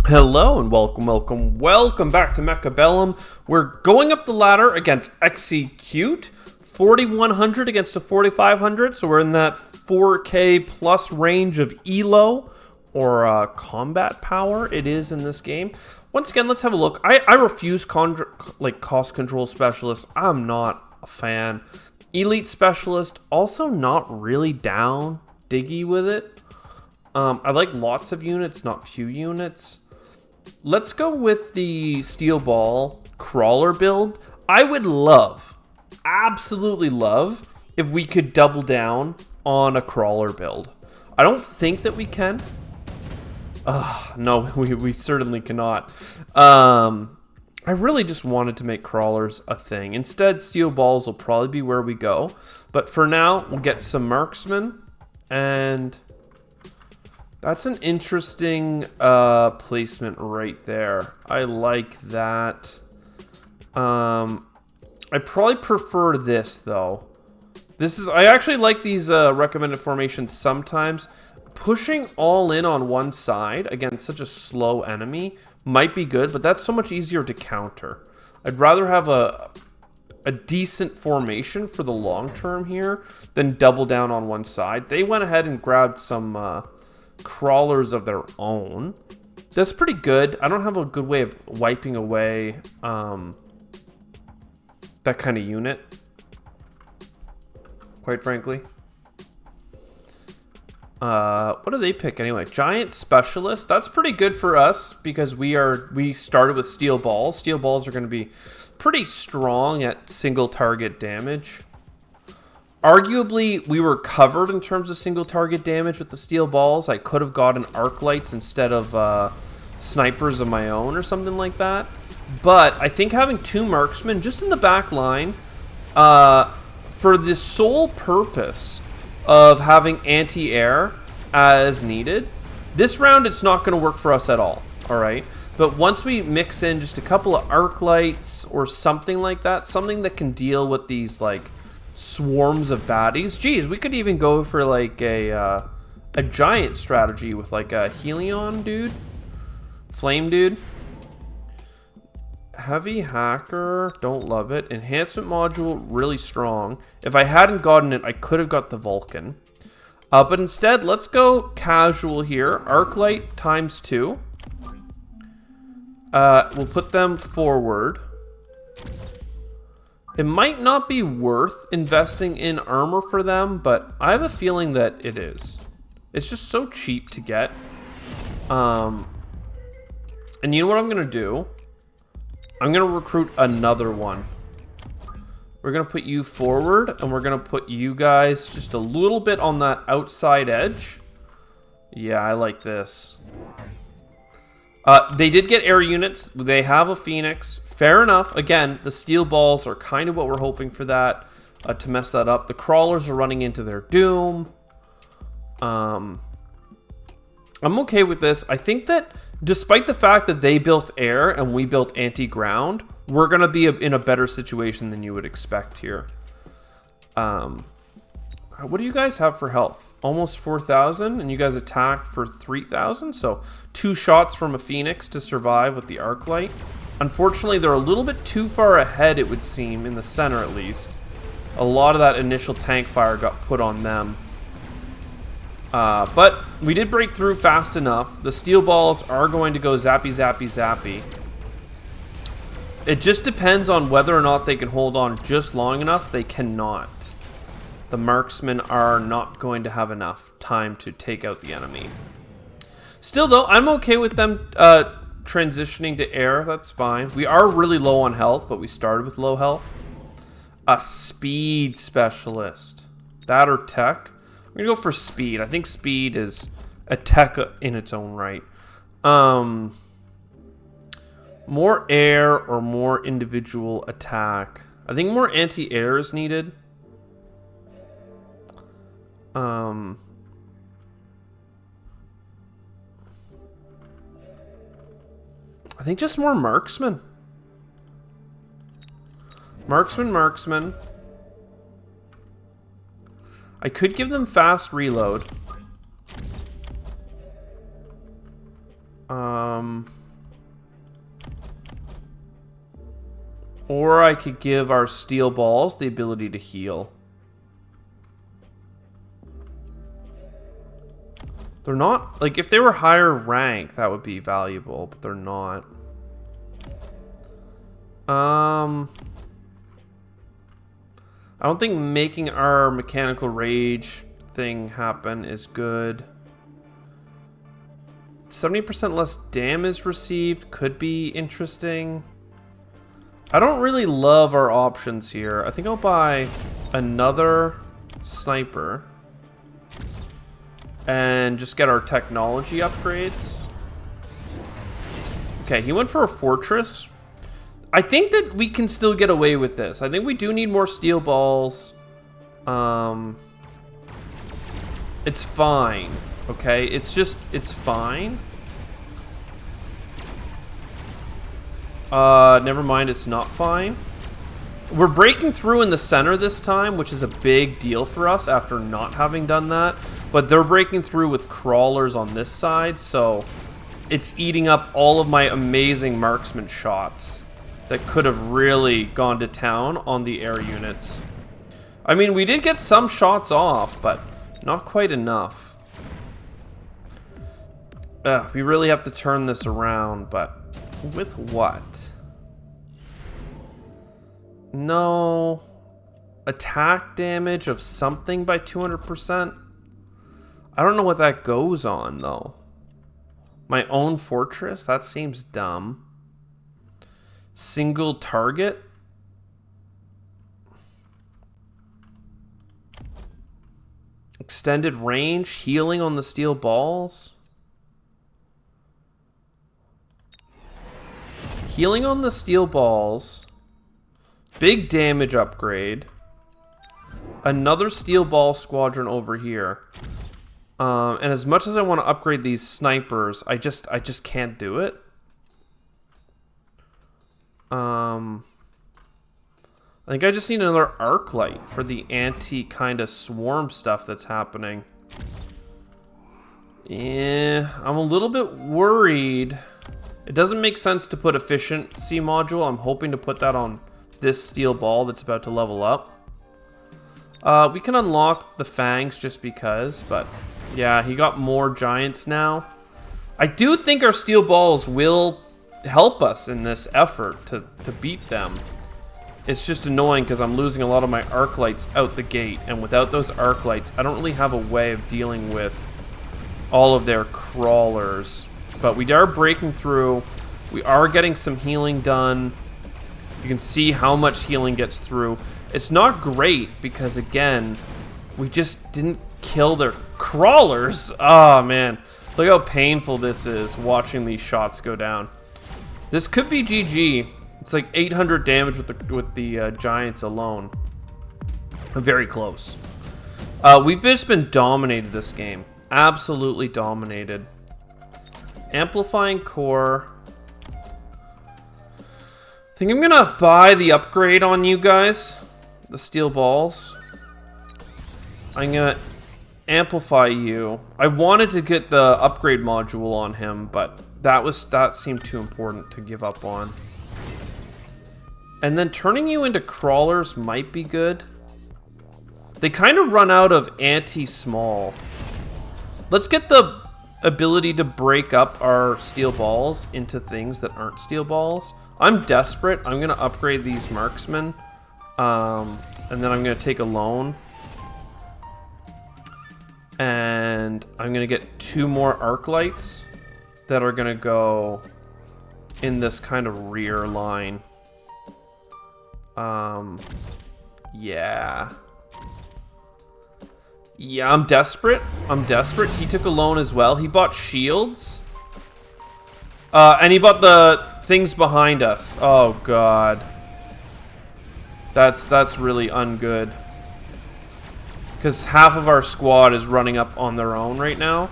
Hello and welcome back to Mechabellum. We're going up the ladder against Execute, 4100 against a 4500, so we're in that 4K plus range of elo or combat power it is in this game. Once again, let's have a look. I refuse cost control specialist. I'm not a fan. Elite specialist, also not really down diggy with it. I like lots of units, not few units. Let's go with the steel ball crawler build. I would love, absolutely love, if we could double down on a crawler build. I don't think that we can. No, we certainly cannot. I really just wanted to make crawlers a thing. Instead, steel balls will probably be where we go. But for now, we'll get some marksmen. And that's an interesting placement right there. I like that. I probably prefer this, though. I actually like these recommended formations sometimes. Pushing all in on one side against such a slow enemy might be good, but that's so much easier to counter. I'd rather have a decent formation for the long term here than double down on one side. They went ahead and grabbed some crawlers of their own. That's pretty good. I don't have a good way of wiping away that kind of unit, quite frankly. What do they pick anyway? Giant specialist. That's pretty good for us because we started with steel balls. Steel balls are going to be pretty strong at single target damage. Arguably, we were covered in terms of single target damage with the steel balls. I could have gotten arc lights instead of snipers of my own or something like that. But I think having two marksmen just in the back line for the sole purpose of having anti-air as needed. This round, it's not going to work for us at all, all right? But once we mix in just a couple of arc lights or something like that, something that can deal with these, like, swarms of baddies. Geez, we could even go for, like, a giant strategy with, like, a Helion dude. Flame dude. Heavy hacker, don't love it. Enhancement module, really strong. If I hadn't gotten it, I could have got the Vulcan. But instead, let's go casual here. Arc light times 2. We'll put them forward. It might not be worth investing in armor for them, but I have a feeling that it is. It's just so cheap to get. And you know what I'm going to do? I'm going to recruit another one. We're going to put you forward, and we're going to put you guys just a little bit on that outside edge. Yeah, I like this. They did get air units. They have a Phoenix. Fair enough. Again, the steel balls are kind of what we're hoping for that, to mess that up. The crawlers are running into their doom. I'm okay with this. I think that despite the fact that they built air and we built anti-ground, we're going to be in a better situation than you would expect here. What do you guys have for health? Almost 4,000, and you guys attack for 3,000, so 2 shots from a Phoenix to survive with the arc light. Unfortunately, they're a little bit too far ahead, it would seem, in the center at least. A lot of that initial tank fire got put on them. But we did break through fast enough. The steel balls are going to go zappy, zappy, zappy. It just depends on whether or not they can hold on just long enough. They cannot. The marksmen are not going to have enough time to take out the enemy. Still, though, I'm okay with them transitioning to air. That's fine. We are really low on health, but we started with low health. A speed specialist. That or tech. I'm going to go for speed. I think speed is a tech in its own right. More air or more individual attack. I think more anti-air is needed. I think just more marksman. Marksman. I could give them fast reload. Or I could give our steel balls the ability to heal. They're not... Like, if they were higher rank, that would be valuable, but they're not. I don't think making our mechanical rage thing happen is good. 70% less damage received could be interesting. I don't really love our options here. I think I'll buy another sniper and just get our technology upgrades. Okay, he went for a fortress. I think that we can still get away with this. I think we do need more steel balls. It's fine, okay? It's fine. Never mind, it's not fine. We're breaking through in the center this time, which is a big deal for us after not having done that. But they're breaking through with crawlers on this side, so it's eating up all of my amazing marksman shots that could have really gone to town on the air units. I mean, we did get some shots off, but not quite enough. We really have to turn this around, but with what? No. Attack damage of something by 200%? I don't know what that goes on, though. My own fortress? That seems dumb. Single target? Extended range? Healing on the steel balls? Healing on the steel balls. Big damage upgrade. Another steel ball squadron over here. And as much as I want to upgrade these snipers, I just can't do it. I think I just need another arc light for the anti kind of swarm stuff that's happening. Yeah, I'm a little bit worried. It doesn't make sense to put efficiency module. I'm hoping to put that on this steel ball that's about to level up. We can unlock the fangs just because, but yeah, he got more giants now. I do think our steel balls will help us in this effort to beat them. It's just annoying because I'm losing a lot of my arc lights out the gate, and without those arc lights, I don't really have a way of dealing with all of their crawlers. But we are breaking through. We are getting some healing done. You can see how much healing gets through. It's not great because, again, we just didn't kill their crawlers. Oh, man. Look how painful this is, watching these shots go down. This could be GG. It's like 800 damage with the giants alone. Very close. We've just been dominated this game. Absolutely dominated. Amplifying core. I think I'm gonna buy the upgrade on you guys. The steel balls. I'm gonna amplify you. I wanted to get the upgrade module on him, but that seemed too important to give up on. And then turning you into crawlers might be good. They kind of run out of anti-small. Let's get the ability to break up our steel balls into things that aren't steel balls. I'm desperate. I'm going to upgrade these marksmen. And then I'm going to take a loan. And I'm going to get 2 more arc lights that are going to go in this kind of rear line. Yeah. Yeah, I'm desperate. He took a loan as well. He bought shields. And he bought the things behind us. Oh, God. That's really ungood. Because half of our squad is running up on their own right now.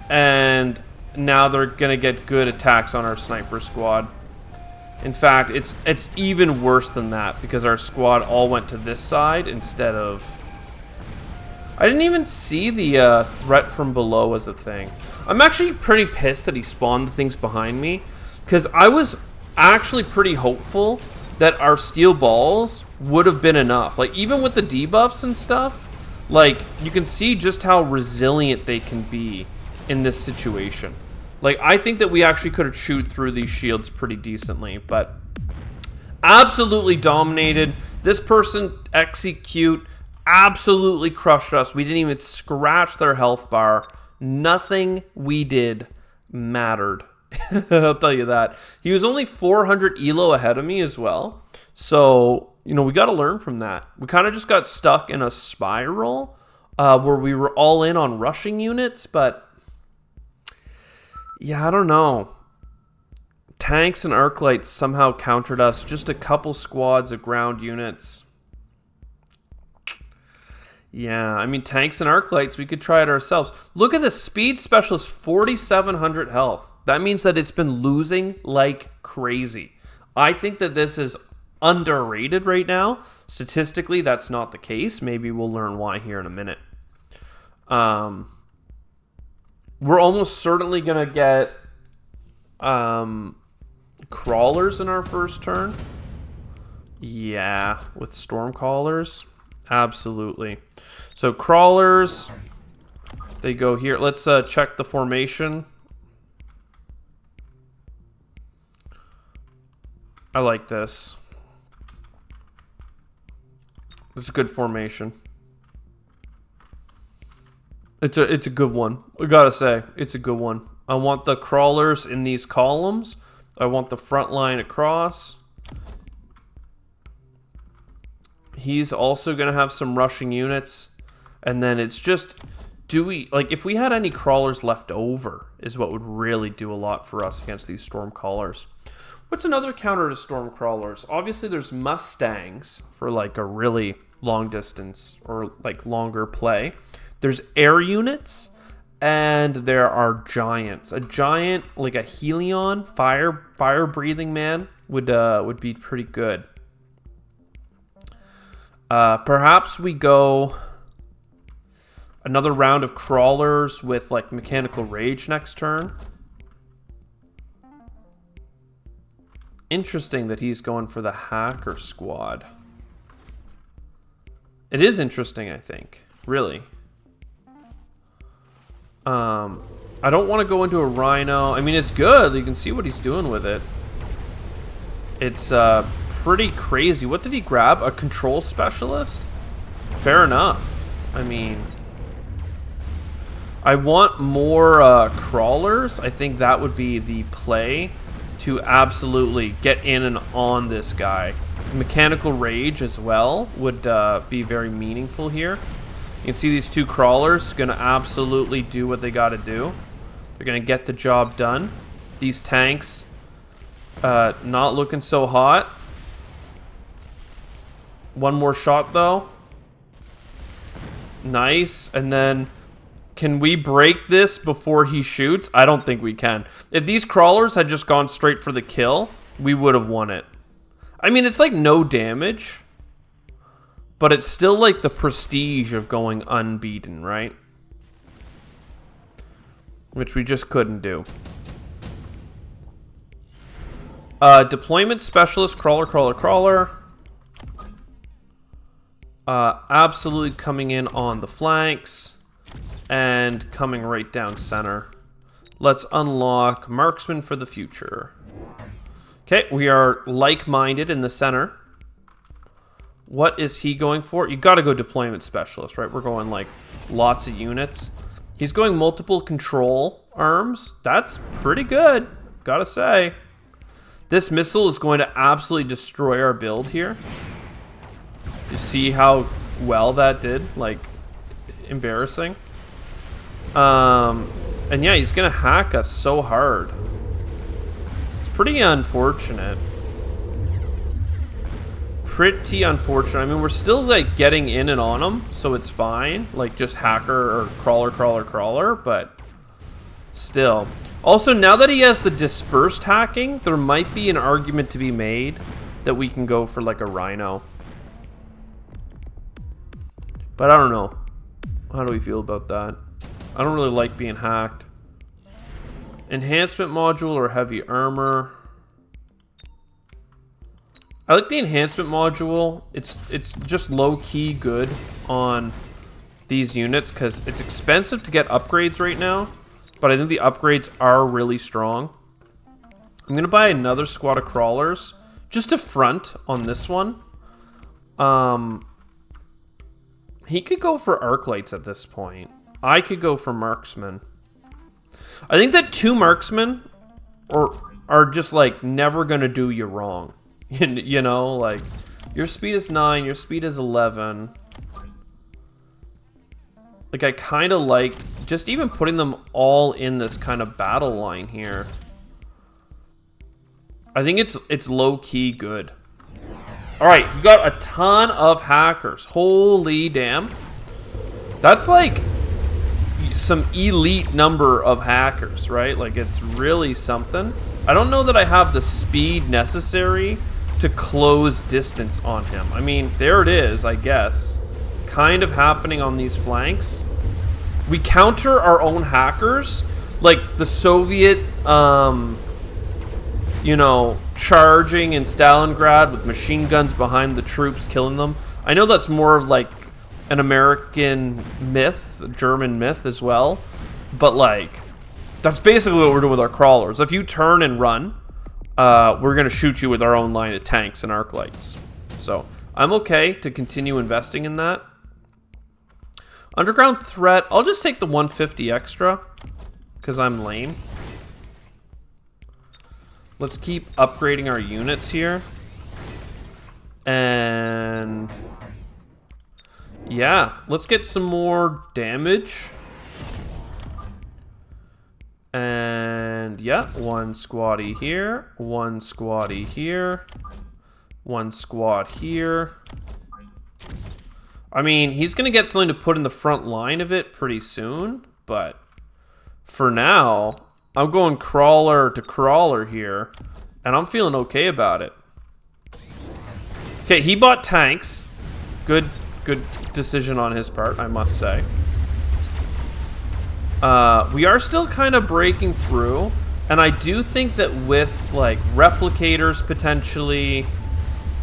And now they're going to get good attacks on our sniper squad. In fact, it's even worse than that because our squad all went to this side instead of... I didn't even see the threat from below as a thing. I'm actually pretty pissed that he spawned the things behind me, because I was actually pretty hopeful that our steel balls would have been enough. Like, even with the debuffs and stuff, like, you can see just how resilient they can be in this situation. Like, I think that we actually could have chewed through these shields pretty decently, but absolutely dominated. This person, Execute, absolutely crushed us. We didn't even scratch their health bar. Nothing we did mattered. I'll tell you that. He was only 400 elo ahead of me as well. So, you know, we got to learn from that. We kind of just got stuck in a spiral where we were all in on rushing units. But, yeah, I don't know. Tanks and Arclights somehow countered us. Just a couple squads of ground units. Yeah, I mean, tanks and Arclights, we could try it ourselves. Look at the Speed Specialist, 4,700 health. That means that it's been losing like crazy. I think that this is underrated right now. Statistically, that's not the case. Maybe we'll learn why here in a minute. We're almost certainly going to get crawlers in our first turn. Yeah, with Stormcallers. Absolutely. So crawlers, they go here. Let's check the formation. I like this. It's a good formation. It's a good one. I gotta say, it's a good one. I want the crawlers in these columns. I want the front line across. He's also gonna have some rushing units. And then it's just, if we had any crawlers left over is what would really do a lot for us against these Stormcallers. What's another counter to Stormcrawlers? Obviously, there's Mustangs for like a really long distance or like longer play. There's air units, and there are giants. A giant, like a Helion, fire-breathing man, would be pretty good. Perhaps we go another round of crawlers with like Mechanical Rage next turn. Interesting that he's going for the Hacker Squad. It is interesting, I think. Really. I don't want to go into a Rhino. I mean, it's good. You can see what he's doing with it. It's pretty crazy. What did he grab? A Control Specialist? Fair enough. I mean, I want more crawlers. I think that would be the play to absolutely get in and on this guy. Mechanical Rage as well would be very meaningful here. You can see these two crawlers going to absolutely do what they got to do. They're going to get the job done. These tanks not looking so hot. One more shot though. Nice. And then can we break this before he shoots? I don't think we can. If these crawlers had just gone straight for the kill, we would have won it. I mean, it's like no damage, but it's still like the prestige of going unbeaten, right? Which we just couldn't do. Deployment Specialist, crawler. Absolutely coming in on the flanks. And coming right down center. Let's unlock Marksman for the future. Okay, we are like-minded in the center. What is he going for? You gotta go Deployment Specialist, right? We're going like lots of units. He's going multiple control arms. That's pretty good, gotta say. This missile is going to absolutely destroy our build here. You see how well that did? Like, embarrassing. And yeah, he's gonna hack us so hard. It's pretty unfortunate. Pretty unfortunate. I mean, we're still like getting in and on him, so it's fine. Like just hacker or crawler, but still. Also, now that he has the dispersed hacking, there might be an argument to be made that we can go for like a Rhino. But I don't know. How do we feel about that? I don't really like being hacked. Enhancement module or heavy armor. I like the enhancement module. It's just low-key good on these units because it's expensive to get upgrades right now, but I think the upgrades are really strong. I'm gonna buy another squad of crawlers just to front on this one. He could go for arc lights at this point. I could go for marksman. I think that 2 marksmen are just like never gonna do you wrong. You know, like your speed is 9, your speed is 11. Like I kind of like just even putting them all in this kind of battle line here. I think it's low-key good. All right, you got a ton of hackers. Holy damn. That's like some elite number of hackers, right? Like it's really something. I don't know that I have the speed necessary to close distance on him. I mean, there it is, I guess. Kind of happening on these flanks. We counter our own hackers, like the Soviet, you know, charging in Stalingrad with machine guns behind the troops, killing them. I know that's more of like an American myth, a German myth as well, but like, that's basically what we're doing with our crawlers. If you turn and run, we're gonna shoot you with our own line of tanks and arc lights. So I'm okay to continue investing in that. Underground threat, I'll just take the 150 extra because I'm lame. Let's keep upgrading our units here. And yeah, let's get some more damage. And yeah, 1 squaddy here, 1 squaddy here, 1 squad here. I mean, he's going to get something to put in the front line of it pretty soon, but for now, I'm going crawler to crawler here, and I'm feeling okay about it. Okay, he bought tanks. Good decision on his part, I must say. We are still kind of breaking through, and I do think that with, like, replicators potentially...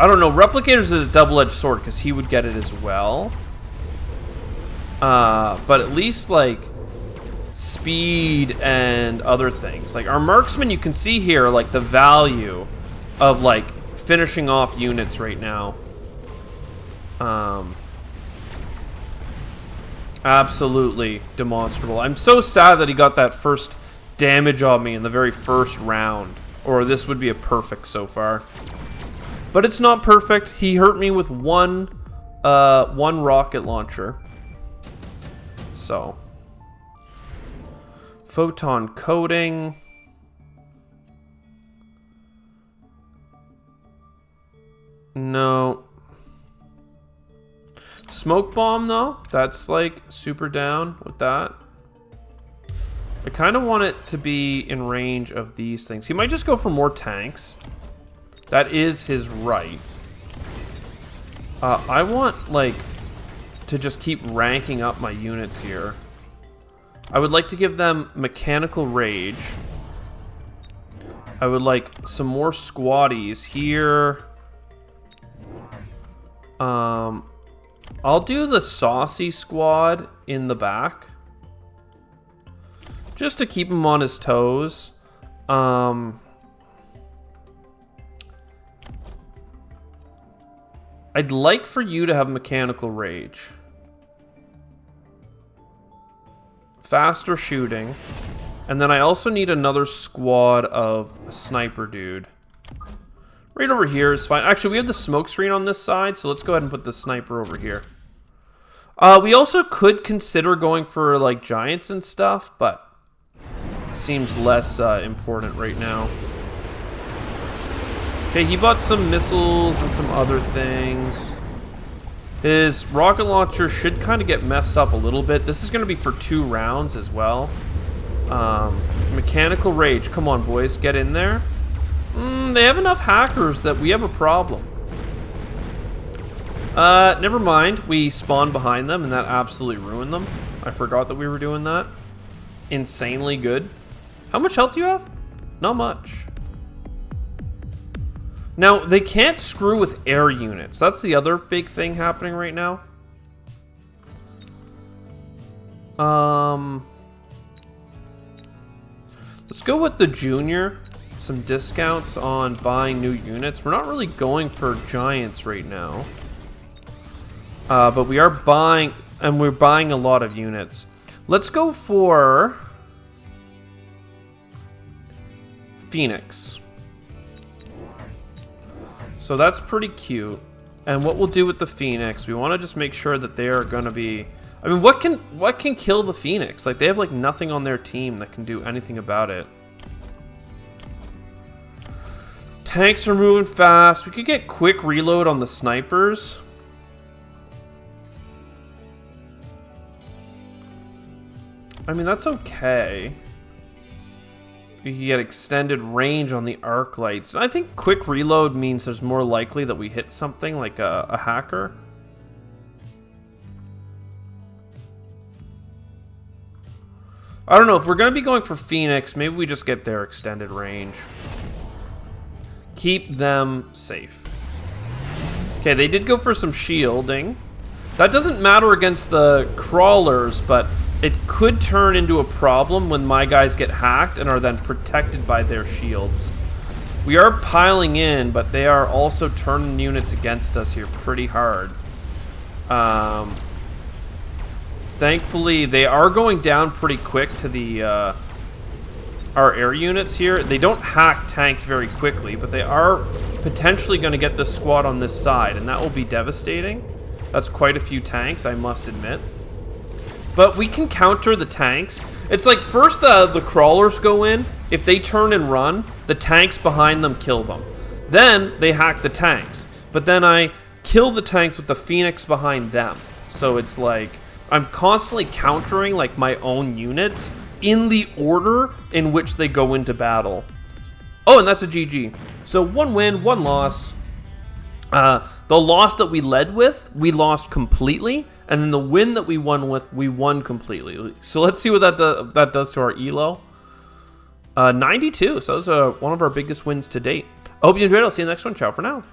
I don't know, replicators is a double-edged sword, because he would get it as well. But at least, like, speed and other things. Like, our marksman, you can see here, like, the value of, like, finishing off units right now. Absolutely demonstrable. I'm so sad that he got that first damage on me in the very first round. Or this would be a perfect so far. But it's not perfect. He hurt me with one rocket launcher. So. Photon coating. No. Smoke bomb, though. That's, like, super down with that. I kind of want it to be in range of these things. He might just go for more tanks. That is his right. I want, like, to just keep ranking up my units here. I would like to give them mechanical rage. I would like some more squaddies here. I'll do the saucy squad in the back. Just to keep him on his toes. I'd like for you to have mechanical rage. Faster shooting. And then I also need another squad of sniper dude. Right over here is fine. Actually, we have the smoke screen on this side, so let's go ahead and put the sniper over here. We also could consider going for, like, giants and stuff, but seems less important right now. Okay, he bought some missiles and some other things. His rocket launcher should kind of get messed up a little bit. This is going to be for 2 rounds as well. Mechanical rage. Come on, boys. Get in there. They have enough hackers that we have a problem. Never mind. We spawned behind them, and that absolutely ruined them. I forgot that we were doing that. Insanely good. How much health do you have? Not much. Now, they can't screw with air units. That's the other big thing happening right now. Let's go with the junior. Some discounts on buying new units. We're not really going for giants right now. But we are buying, and we're buying a lot of units. Let's go for Phoenix. So that's pretty cute. And what we'll do with the Phoenix, we want to just make sure that they are going to be... I mean, what can kill the Phoenix? Like, they have like nothing on their team that can do anything about it. Tanks are moving fast. We could get quick reload on the snipers. I mean, that's okay. You can get extended range on the arc lights. I think quick reload means there's more likely that we hit something like a hacker. I don't know, if we're going to be going for Phoenix, maybe we just get their extended range. Keep them safe. Okay, they did go for some shielding. That doesn't matter against the crawlers, but it could turn into a problem when my guys get hacked and are then protected by their shields. We are piling in, but they are also turning units against us here pretty hard. Thankfully, they are going down pretty quick to the our air units here. They don't hack tanks very quickly, but they are potentially going to get this squad on this side, and that will be devastating. That's quite a few tanks, I must admit. But we can counter the tanks. It's like first the crawlers go in. If they turn and run, the tanks behind them kill them. Then they hack the tanks. But then I kill the tanks with the Phoenix behind them. So it's like I'm constantly countering like my own units in the order in which they go into battle. Oh, and that's a GG. So 1 win, 1 loss. The loss that we led with, we lost completely. And then the win that we won with, we won completely. So let's see what that does to our elo. 92. So that was one of our biggest wins to date. I hope you enjoyed. I'll see you in the next one. Ciao for now.